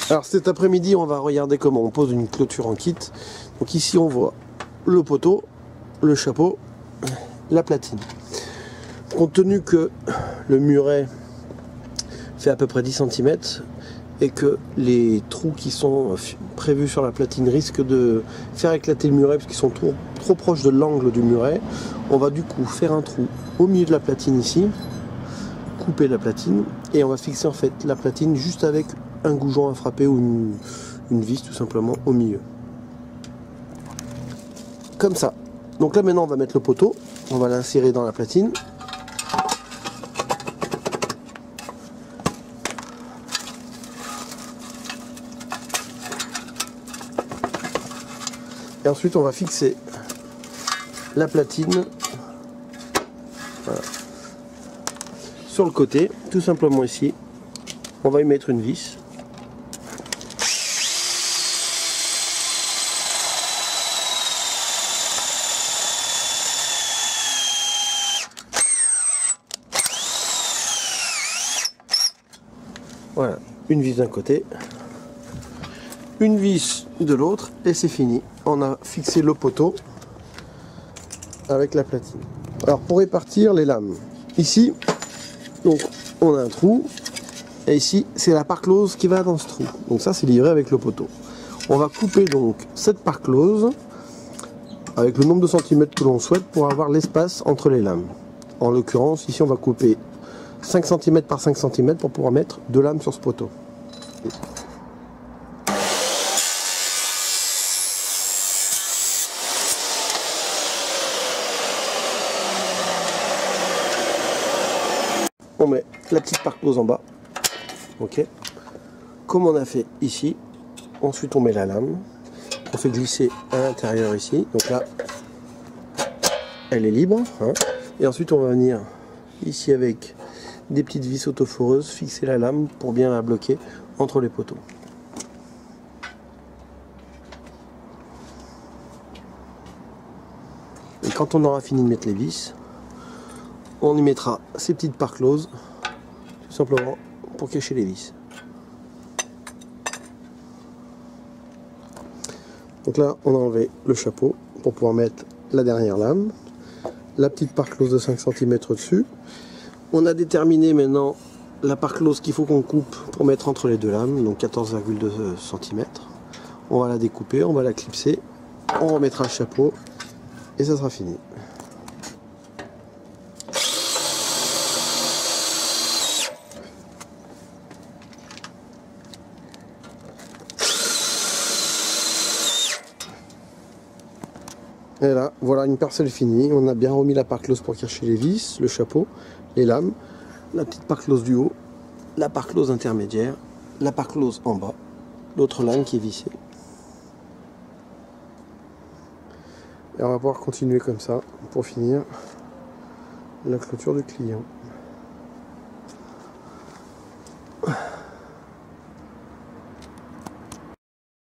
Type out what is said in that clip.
Alors cet après-midi, on va regarder comment on pose une clôture en kit. Donc ici, on voit le poteau, le chapeau, la platine. Compte tenu que le muret fait à peu près 10 cm et que les trous qui sont prévus sur la platine risquent de faire éclater le muret parce qu'ils sont trop proches de l'angle du muret, on va du coup faire un trou au milieu de la platine ici, couper la platine et on va fixer en fait la platine juste avec un goujon à frapper ou une vis tout simplement au milieu. Comme ça. Donc là maintenant on va mettre le poteau, on va l'insérer dans la platine. Et ensuite on va fixer la platine voilà, sur le côté, tout simplement ici. On va y mettre une vis. Voilà, une vis d'un côté, une vis de l'autre et c'est fini. On a fixé le poteau avec la platine. Alors pour répartir les lames, ici, donc on a un trou et ici c'est la part close qui va dans ce trou. Donc ça c'est livré avec le poteau. On va couper donc cette part close avec le nombre de centimètres que l'on souhaite pour avoir l'espace entre les lames. En l'occurrence ici on va couper 5 cm par 5 cm pour pouvoir mettre 2 lames sur ce poteau. On met la petite part close en bas, ok, comme on a fait ici. Ensuite on met la lame, on fait glisser à l'intérieur ici, donc là elle est libre, hein. Et ensuite on va venir ici avec des petites vis autoforeuses, fixer la lame pour bien la bloquer entre les poteaux. Et quand on aura fini de mettre les vis, on y mettra ces petites parts closes, tout simplement pour cacher les vis. Donc là, on a enlevé le chapeau pour pouvoir mettre la dernière lame, la petite part close de 5 cm dessus. On a déterminé maintenant la part close qu'il faut qu'on coupe pour mettre entre les deux lames, donc 14,2 cm. On va la découper, on va la clipser, on remettra le chapeau et ça sera fini. Et là, voilà une parcelle finie. On a bien remis la part close pour cacher les vis, le chapeau, les lames, la petite part close du haut, la part close intermédiaire, la part close en bas, l'autre lame qui est vissée. Et on va pouvoir continuer comme ça pour finir la clôture du client.